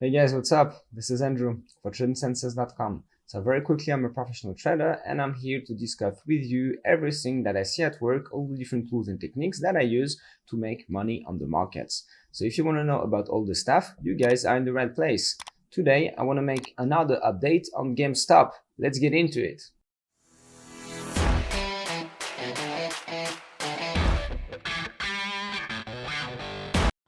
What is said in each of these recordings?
Hey guys, what's up? This is Andrew for TRENDLINES.com. So very quickly, I'm a professional trader and I'm here to discuss with you everything that I see at work, all the different tools and techniques that I use to make money on the markets. So if you want to know about all this stuff, you guys are in the right place. Today, I want to make another update on GameStop. Let's get into it.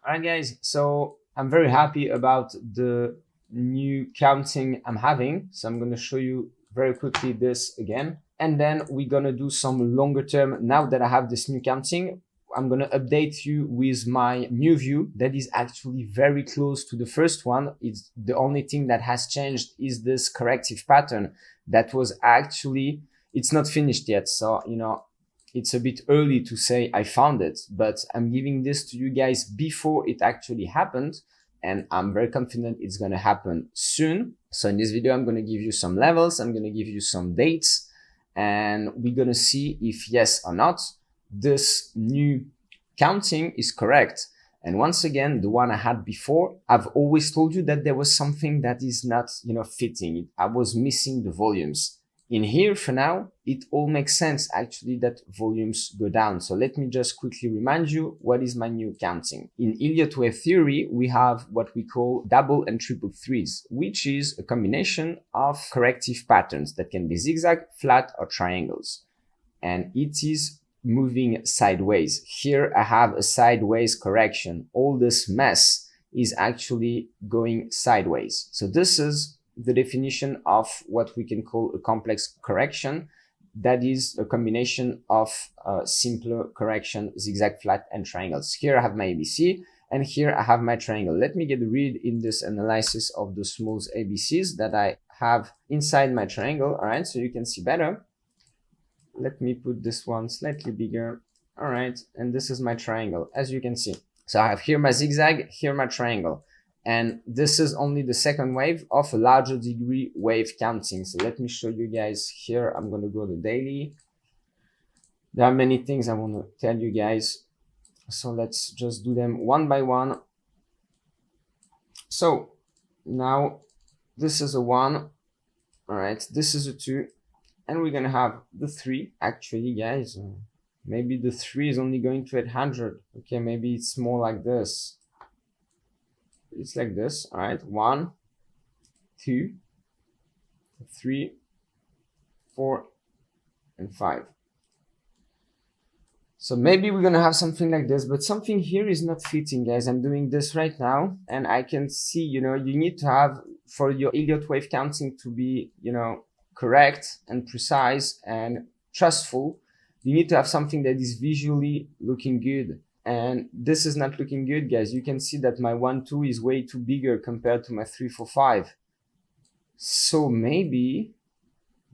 Alright guys, so I'm very happy about the new counting I'm having. So I'm going to show you very quickly this again. And then we're going to do some longer term. Now that I have this new counting, I'm going to update you with my new view that is actually very close to the first one. It's the only thing that has changed is this corrective pattern that was actually, it's not finished yet. So, it's a bit early to say I found it, but I'm giving this to you guys before it actually happened. And I'm very confident it's going to happen soon. So in this video, I'm going to give you some levels. I'm going to give you some dates and we're going to see if yes or not, this new counting is correct. And once again, the one I had before, I've always told you that there was something that is not, fitting. I was missing the volumes. In here for now, it all makes sense actually that volumes go down. So let me just quickly remind you what is my new counting. In Elliott wave theory, we have what we call double and triple threes, which is a combination of corrective patterns that can be zigzag, flat, or triangles. And it is moving sideways. Here I have a sideways correction. All this mess is actually going sideways. So this is the definition of what we can call a complex correction. That is a combination of simpler correction, zigzag, flat, and triangles. Here I have my ABC, and here I have my triangle. Let me get rid in this analysis of the small ABCs that I have inside my triangle. All right, so you can see better. Let me put this one slightly bigger. All right, and this is my triangle, as you can see. So I have here my zigzag, here my triangle. And this is only the second wave of a larger degree wave counting. So let me show you guys here. I'm going to go to daily. There are many things I want to tell you guys. So let's just do them one by one. So now this is a 1. All right, this is a 2. And we're going to have the 3. Actually, guys, maybe the 3 is only going to 800. Okay, maybe it's more like this. It's like this. All right, 1, 2, 3, 4, and 5. So maybe we're gonna have something like this, but something here is not fitting, guys. I'm doing this right now and I can see, you need to have, for your Elliott wave counting to be, correct and precise and trustful, you need to have something that is visually looking good. And this is not looking good, guys. You can see that my 1, 2 is way too bigger compared to my 3, 4, 5. So maybe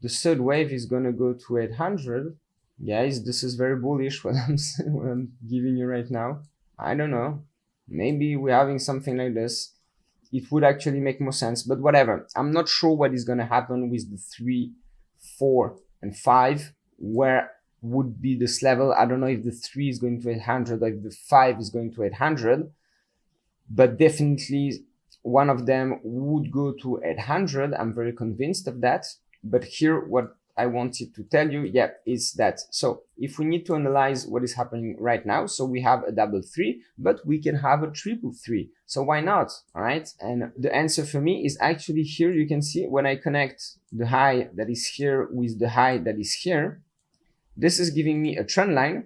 the third wave is going to go to 800. Guys, this is very bullish what I'm giving you right now. I don't know. Maybe we're having something like this. It would actually make more sense, but whatever. I'm not sure what is going to happen with the 3, 4, and 5, where would be this level. I don't know if the 3 is going to 800 or if the 5 is going to 800, but definitely one of them would go to 800. I'm very convinced of that. But here, what I wanted to tell you, is that, so if we need to analyze what is happening right now, so we have a double 3, but we can have a triple 3. So why not? All right. And the answer for me is actually here. You can see when I connect the high that is here with the high that is here, this is giving me a trend line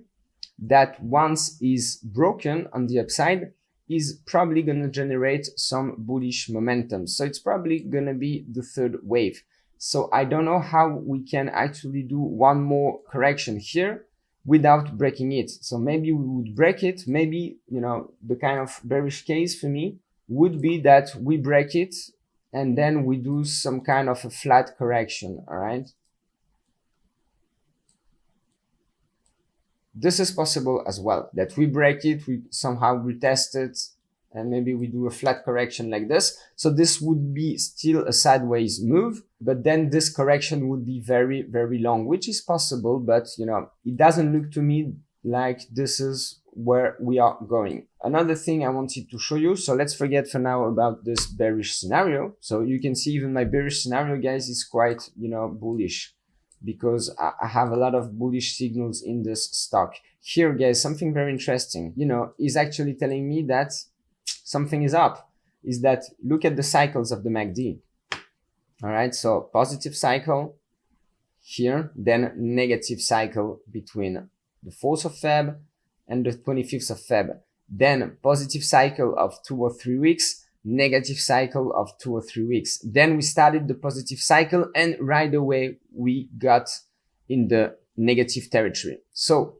that once is broken on the upside is probably going to generate some bullish momentum. So it's probably going to be the third wave. So I don't know how we can actually do one more correction here without breaking it. So maybe we would break it. Maybe, the kind of bearish case for me would be that we break it and then we do some kind of a flat correction. All right. This is possible as well, that we break it, we somehow retest it, and maybe we do a flat correction like this. So this would be still a sideways move, but then this correction would be very, very long, which is possible, but it doesn't look to me like this is where we are going. Another thing I wanted to show you, so let's forget for now about this bearish scenario. So you can see even my bearish scenario, guys, is quite, bullish, because I have a lot of bullish signals in this stock. Here, guys, something very interesting, is actually telling me that something is up, is that look at the cycles of the MACD. All right, so positive cycle here, then negative cycle between the 4th of Feb and the 25th of Feb, then positive cycle of 2 or 3 weeks, negative cycle of 2 or 3 weeks. Then we started the positive cycle, and right away we got in the negative territory. So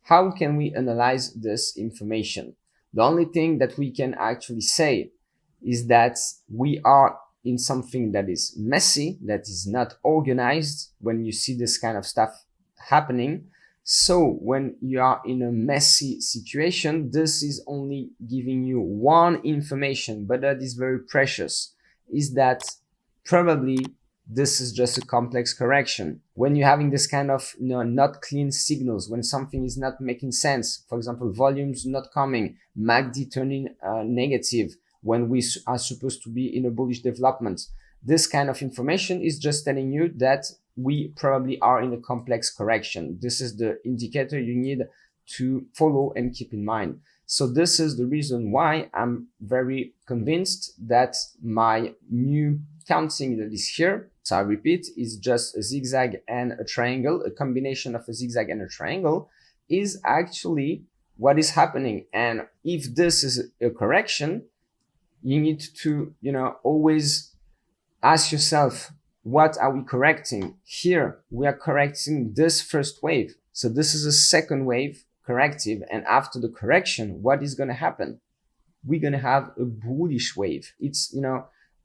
how can we analyze this information? The only thing that we can actually say is that we are in something that is messy, that is not organized when you see this kind of stuff happening. So when you are in a messy situation, this is only giving you one information, but that is very precious, is that probably this is just a complex correction. When you're having this kind of not clean signals, when something is not making sense, for example, volumes not coming, MACD turning negative, when we are supposed to be in a bullish development, this kind of information is just telling you that we probably are in a complex correction. This is the indicator you need to follow and keep in mind. So this is the reason why I'm very convinced that my new counting that is here, so I repeat, is just a zigzag and a triangle, a combination of a zigzag and a triangle, is actually what is happening. And if this is a correction, you need to, always ask yourself, what are we correcting? Here, we are correcting this first wave. So this is a second wave corrective. And after the correction, what is going to happen? We're going to have a bullish wave. It's,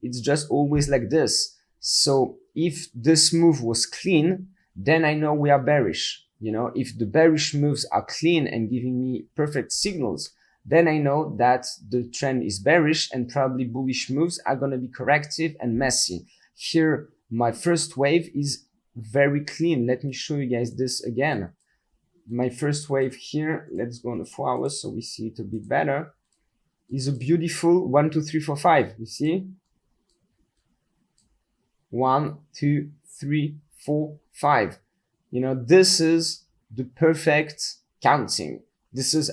it's just always like this. So if this move was clean, then I know we are bearish. If the bearish moves are clean and giving me perfect signals, then I know that the trend is bearish and probably bullish moves are going to be corrective and messy. Here, my first wave is very clean. Let me show you guys this again. My first wave here, let's go on the 4 hours so we see it a bit better, is a beautiful 1, 2, 3, 4, 5. You see? 1, 2, 3, 4, 5. This is the perfect counting.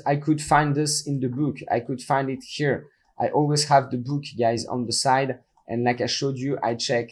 I could find this in the book. I could find it here. I always have the book, guys, on the side. And like I showed you, I check,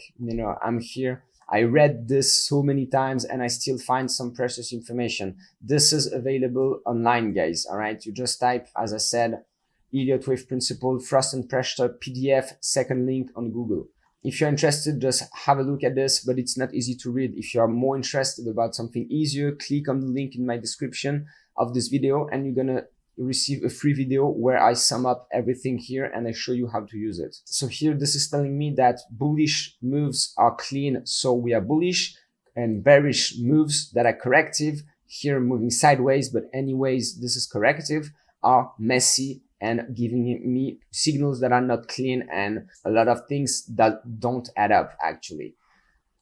I'm here. I read this so many times and I still find some precious information. This is available online, guys. All right. You just type, as I said, Elliott Wave Principle, Frost and Pressure PDF, second link on Google. If you're interested, just have a look at this, but it's not easy to read. If you are more interested about something easier, click on the link in my description of this video and you're gonna receive a free video where I sum up everything here and I show you how to use it. So here, this is telling me that bullish moves are clean, so we are bullish, and bearish moves that are corrective, here moving sideways, but anyways, this is corrective, are messy and giving me signals that are not clean and a lot of things that don't add up actually.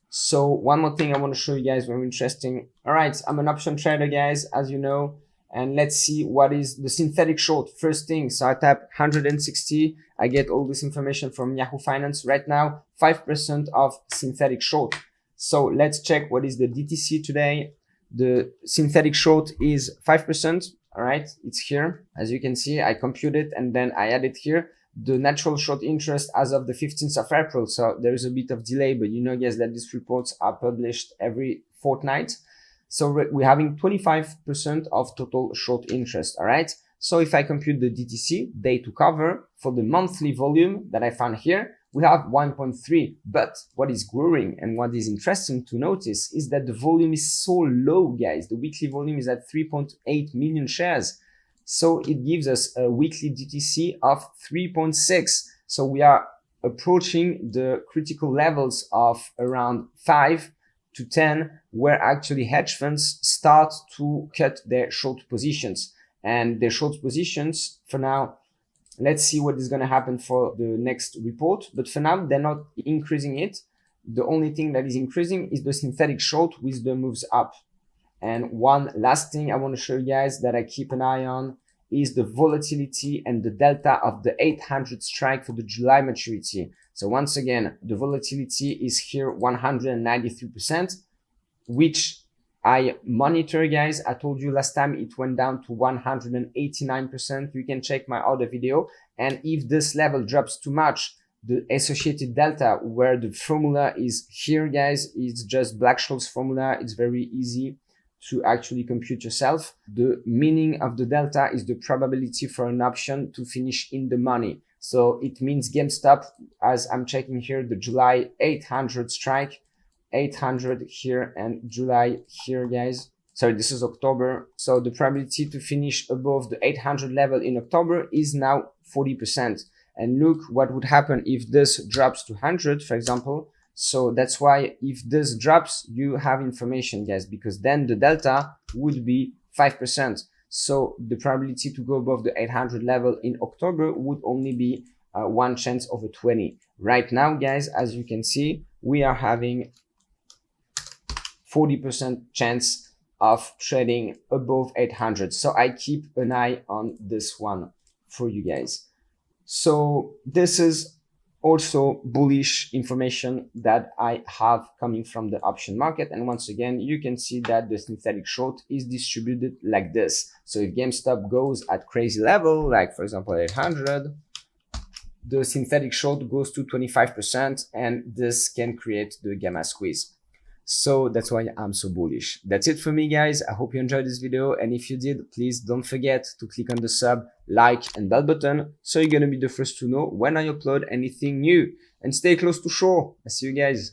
So one more thing I want to show you guys, very interesting. All right, I'm an option trader, guys, as you know. And let's see what is the synthetic short. First thing, so I tap 160. I get all this information from Yahoo Finance. Right now, 5% of synthetic short. So let's check what is the DTC today. The synthetic short is 5%. All right, it's here. As you can see, I compute it and then I add it here. The natural short interest as of the 15th of April. So there is a bit of delay, but guys, that these reports are published every fortnight. So we're having 25% of total short interest. All right. So if I compute the DTC, day to cover, for the monthly volume that I found here, we have 1.3. But what is growing and what is interesting to notice is that the volume is so low, guys. The weekly volume is at 3.8 million shares. So it gives us a weekly DTC of 3.6. So we are approaching the critical levels of around 5 to 10, where actually hedge funds start to cut their short positions. And their short positions, for now, let's see what is going to happen for the next report. But for now, they're not increasing it. The only thing that is increasing is the synthetic short with the moves up. And one last thing I want to show you guys that I keep an eye on is the volatility and the delta of the 800 strike for the July maturity. So once again, the volatility is here 193%, which I monitor, guys. I told you last time it went down to 189%. You can check my other video. And if this level drops too much, the associated delta, where the formula is here, guys, it's just Black-Scholes formula. It's very easy to actually compute yourself. The meaning of the delta is the probability for an option to finish in the money. So it means GameStop, as I'm checking here, the July 800 strike, 800 here and July here, guys. Sorry, this is October. So the probability to finish above the 800 level in October is now 40%. And look what would happen if this drops to 100, for example. So that's why if this drops, you have information, guys, because then the delta would be 5%. So the probability to go above the 800 level in October would only be 1 chance over 20. Right now, guys, as you can see, we are having 40% chance of trading above 800. So I keep an eye on this one for you guys. So this is also bullish information that I have coming from the option market. And once again, you can see that the synthetic short is distributed like this. So if GameStop goes at crazy level, like for example 800, the synthetic short goes to 25%, and this can create the gamma squeeze. So that's why I'm so bullish. That's it for me, guys. I hope you enjoyed this video, and if you did, please don't forget to click on the sub, like and bell button so you're gonna be the first to know when I upload anything new. And stay close to shore. I see you guys.